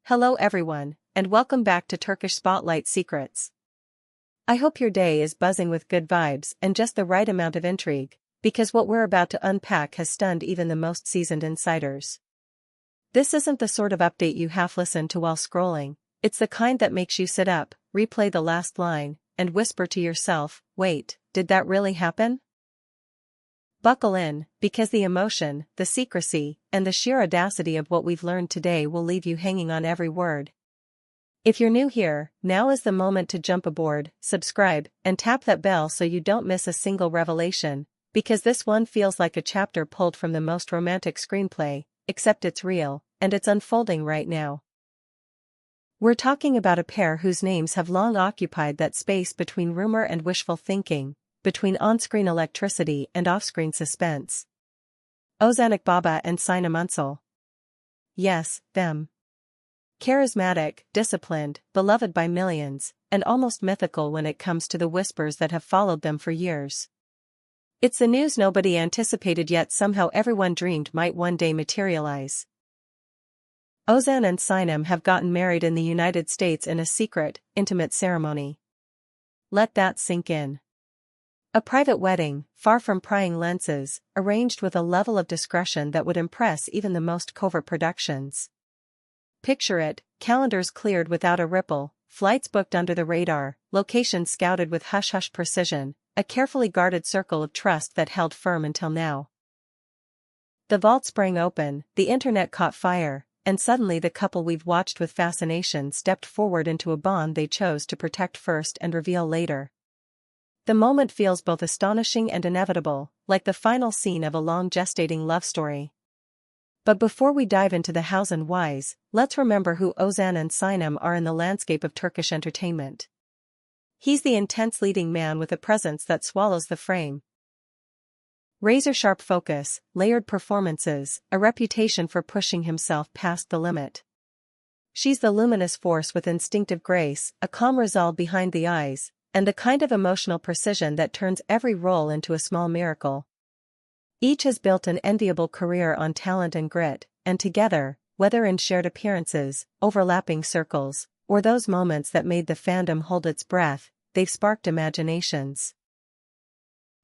Hello everyone, and welcome back to Turkish Spotlight Secrets. I hope your day is buzzing with good vibes and just the right amount of intrigue, because what we're about to unpack has stunned even the most seasoned insiders. This isn't the sort of update you half listen to while scrolling, it's the kind that makes you sit up, replay the last line, and whisper to yourself, wait, did that really happen? Buckle in, because the emotion, the secrecy, and the sheer audacity of what we've learned today will leave you hanging on every word. If you're new here, now is the moment to jump aboard, subscribe, and tap that bell so you don't miss a single revelation, because this one feels like a chapter pulled from the most romantic screenplay, except it's real, and it's unfolding right now. We're talking about a pair whose names have long occupied that space between rumor and wishful thinking, between on-screen electricity and off-screen suspense. Ozan Akbaba and Sinem Ünsal. Yes, them. Charismatic, disciplined, beloved by millions, and almost mythical when it comes to the whispers that have followed them for years. It's the news nobody anticipated yet somehow everyone dreamed might one day materialize. Ozan and Sinem have gotten married in the United States in a secret, intimate ceremony. Let that sink in. A private wedding, far from prying lenses, arranged with a level of discretion that would impress even the most covert productions. Picture it, calendars cleared without a ripple, flights booked under the radar, locations scouted with hush-hush precision, a carefully guarded circle of trust that held firm until now. The vault sprang open, the internet caught fire, and suddenly the couple we've watched with fascination stepped forward into a bond they chose to protect first and reveal later. The moment feels both astonishing and inevitable, like the final scene of a long gestating love story. But before we dive into the hows and whys, let's remember who Ozan and Sinem are in the landscape of Turkish entertainment. He's the intense leading man with a presence that swallows the frame. Razor-sharp focus, layered performances, a reputation for pushing himself past the limit. She's the luminous force with instinctive grace, a calm resolve behind the eyes, and the kind of emotional precision that turns every role into a small miracle. Each has built an enviable career on talent and grit, and together, whether in shared appearances, overlapping circles, or those moments that made the fandom hold its breath, they've sparked imaginations.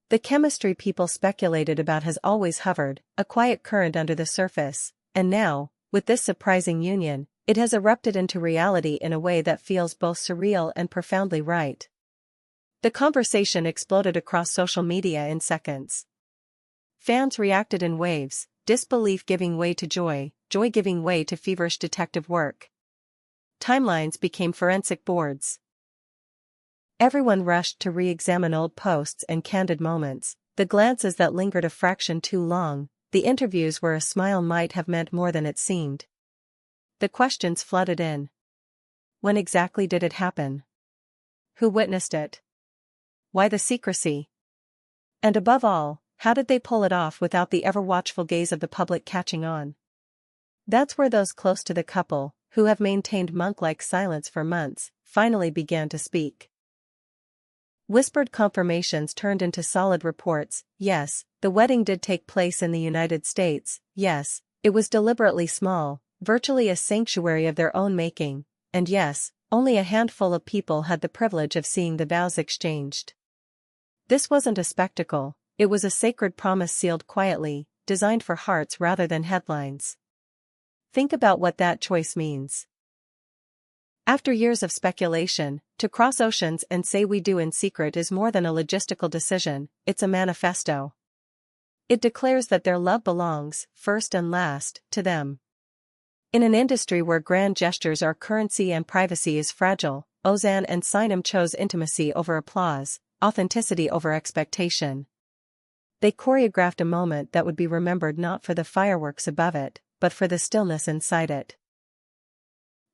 The chemistry people speculated about has always hovered, a quiet current under the surface, and now, with this surprising union, it has erupted into reality in a way that feels both surreal and profoundly right. The conversation exploded across social media in seconds. Fans reacted in waves, disbelief giving way to joy, joy giving way to feverish detective work. Timelines became forensic boards. Everyone rushed to re-examine old posts and candid moments, the glances that lingered a fraction too long, the interviews where a smile might have meant more than it seemed. The questions flooded in. When exactly did it happen? Who witnessed it? Why the secrecy? And above all, how did they pull it off without the ever-watchful gaze of the public catching on? That's where those close to the couple, who have maintained monk-like silence for months, finally began to speak. Whispered confirmations turned into solid reports. Yes, the wedding did take place in the United States. Yes, it was deliberately small, virtually a sanctuary of their own making, and yes, only a handful of people had the privilege of seeing the vows exchanged. This wasn't a spectacle, it was a sacred promise sealed quietly, designed for hearts rather than headlines. Think about what that choice means. After years of speculation, to cross oceans and say we do in secret is more than a logistical decision, it's a manifesto. It declares that their love belongs, first and last, to them. In an industry where grand gestures are currency and privacy is fragile, Ozan and Sinem chose intimacy over applause, authenticity over expectation. They choreographed a moment that would be remembered not for the fireworks above it, but for the stillness inside it.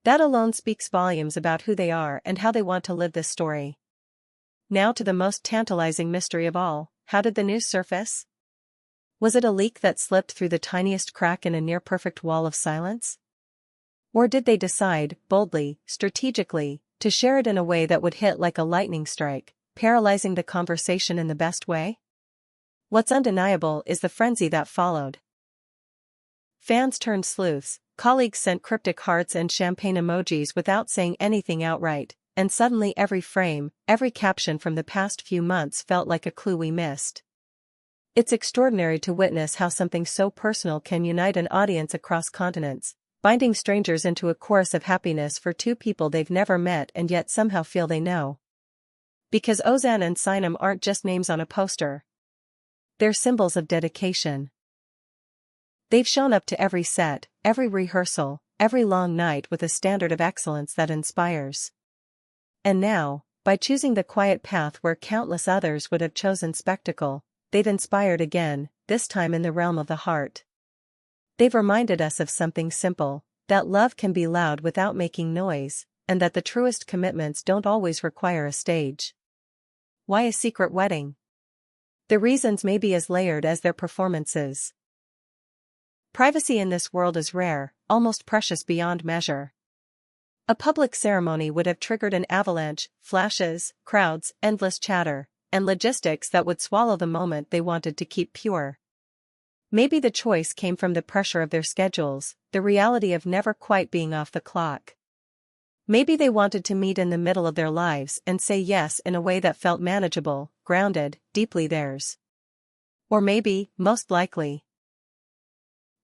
That alone speaks volumes about who they are and how they want to live this story. Now to the most tantalizing mystery of all, how did the news surface? Was it a leak that slipped through the tiniest crack in a near-perfect wall of silence? Or did they decide, boldly, strategically, to share it in a way that would hit like a lightning strike, paralyzing the conversation in the best way? What's undeniable is the frenzy that followed. Fans turned sleuths, colleagues sent cryptic hearts and champagne emojis without saying anything outright, and suddenly every frame, every caption from the past few months felt like a clue we missed. It's extraordinary to witness how something so personal can unite an audience across continents, binding strangers into a chorus of happiness for two people they've never met and yet somehow feel they know. Because Ozan and Sinem aren't just names on a poster. They're symbols of dedication. They've shown up to every set, every rehearsal, every long night with a standard of excellence that inspires. And now, by choosing the quiet path where countless others would have chosen spectacle, they've inspired again, this time in the realm of the heart. They've reminded us of something simple, that love can be loud without making noise, and that the truest commitments don't always require a stage. Why a secret wedding? The reasons may be as layered as their performances. Privacy in this world is rare, almost precious beyond measure. A public ceremony would have triggered an avalanche, flashes, crowds, endless chatter, and logistics that would swallow the moment they wanted to keep pure. Maybe the choice came from the pressure of their schedules, the reality of never quite being off the clock. Maybe they wanted to meet in the middle of their lives and say yes in a way that felt manageable, grounded, deeply theirs. Or maybe, most likely,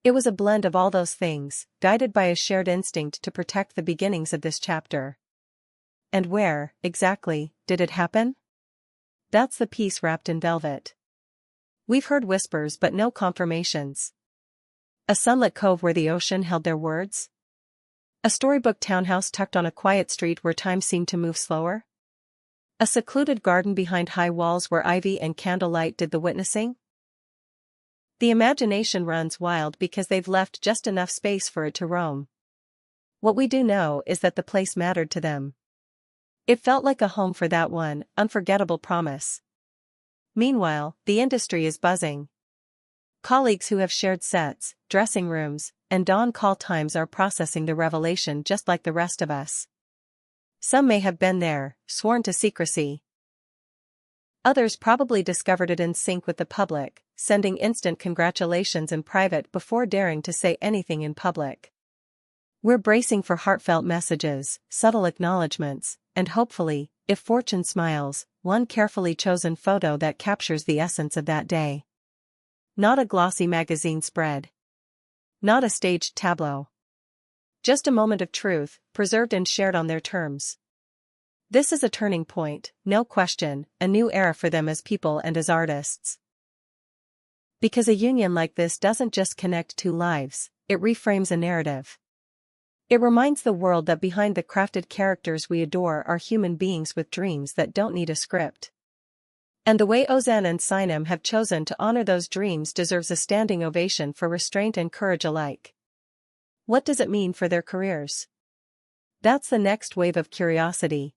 it was a blend of all those things, guided by a shared instinct to protect the beginnings of this chapter. And where, exactly, did it happen? That's the piece wrapped in velvet. We've heard whispers but no confirmations. A sunlit cove where the ocean held their words? A storybook townhouse tucked on a quiet street where time seemed to move slower? A secluded garden behind high walls where ivy and candlelight did the witnessing? The imagination runs wild because they've left just enough space for it to roam. What we do know is that the place mattered to them. It felt like a home for that one unforgettable promise. Meanwhile, the industry is buzzing. Colleagues who have shared sets, dressing rooms, and dawn call times are processing the revelation just like the rest of us. Some may have been there, sworn to secrecy. Others probably discovered it in sync with the public, sending instant congratulations in private before daring to say anything in public. We're bracing for heartfelt messages, subtle acknowledgements, and hopefully, if fortune smiles, one carefully chosen photo that captures the essence of that day. Not a glossy magazine spread. Not a staged tableau. Just a moment of truth, preserved and shared on their terms. This is a turning point, no question, a new era for them as people and as artists. Because a union like this doesn't just connect two lives, it reframes a narrative. It reminds the world that behind the crafted characters we adore are human beings with dreams that don't need a script. And the way Ozan and Sinem have chosen to honor those dreams deserves a standing ovation for restraint and courage alike. What does it mean for their careers? That's the next wave of curiosity.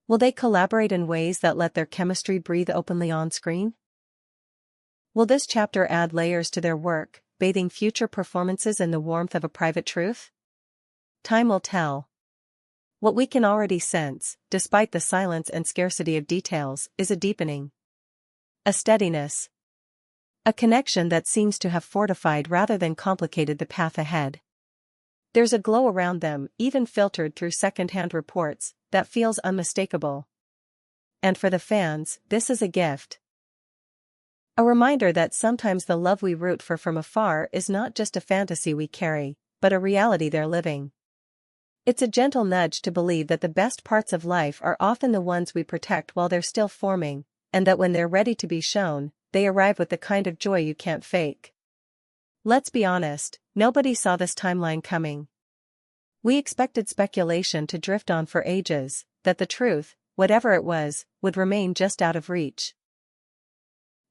Will they collaborate in ways that let their chemistry breathe openly on screen? Will this chapter add layers to their work, bathing future performances in the warmth of a private truth? Time will tell. What we can already sense, despite the silence and scarcity of details, is a deepening. A steadiness. A connection that seems to have fortified rather than complicated the path ahead. There's a glow around them, even filtered through second-hand reports, that feels unmistakable. And for the fans, this is a gift. A reminder that sometimes the love we root for from afar is not just a fantasy we carry, but a reality they're living. It's a gentle nudge to believe that the best parts of life are often the ones we protect while they're still forming, and that when they're ready to be shown, they arrive with the kind of joy you can't fake. Let's be honest, nobody saw this timeline coming. We expected speculation to drift on for ages, that the truth, whatever it was, would remain just out of reach.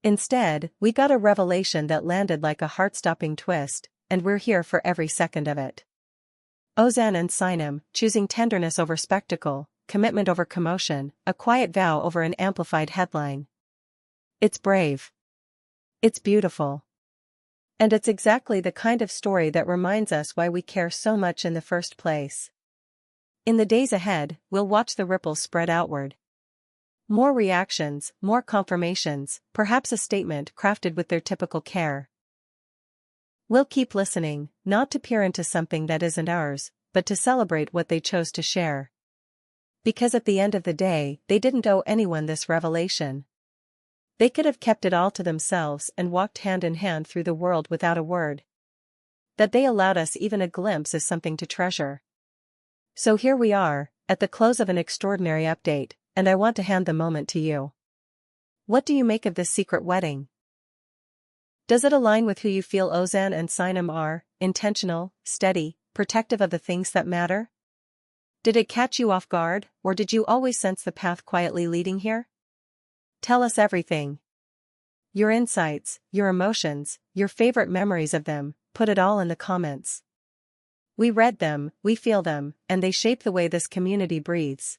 Instead, we got a revelation that landed like a heart-stopping twist, and we're here for every second of it. Ozan and Sinem, choosing tenderness over spectacle, commitment over commotion, a quiet vow over an amplified headline. It's brave. It's beautiful. And it's exactly the kind of story that reminds us why we care so much in the first place. In the days ahead, we'll watch the ripples spread outward. More reactions, more confirmations, perhaps a statement crafted with their typical care. We'll keep listening, not to peer into something that isn't ours, but to celebrate what they chose to share. Because at the end of the day, they didn't owe anyone this revelation. They could have kept it all to themselves and walked hand in hand through the world without a word. That they allowed us even a glimpse is something to treasure. So here we are, at the close of an extraordinary update, and I want to hand the moment to you. What do you make of this secret wedding? Does it align with who you feel Ozan and Sinem are, intentional, steady, protective of the things that matter? Did it catch you off guard, or did you always sense the path quietly leading here? Tell us everything. Your insights, your emotions, your favorite memories of them, put it all in the comments. We read them, we feel them, and they shape the way this community breathes.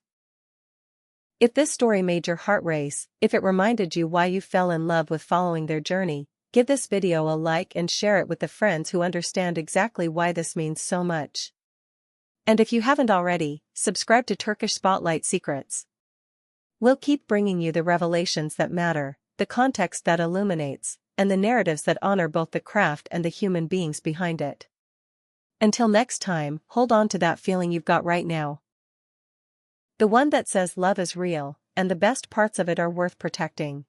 If this story made your heart race, if it reminded you why you fell in love with following their journey, give this video a like and share it with the friends who understand exactly why this means so much. And if you haven't already, subscribe to Turkish Spotlight Secrets. We'll keep bringing you the revelations that matter, the context that illuminates, and the narratives that honor both the craft and the human beings behind it. Until next time, hold on to that feeling you've got right now. The one that says love is real, and the best parts of it are worth protecting.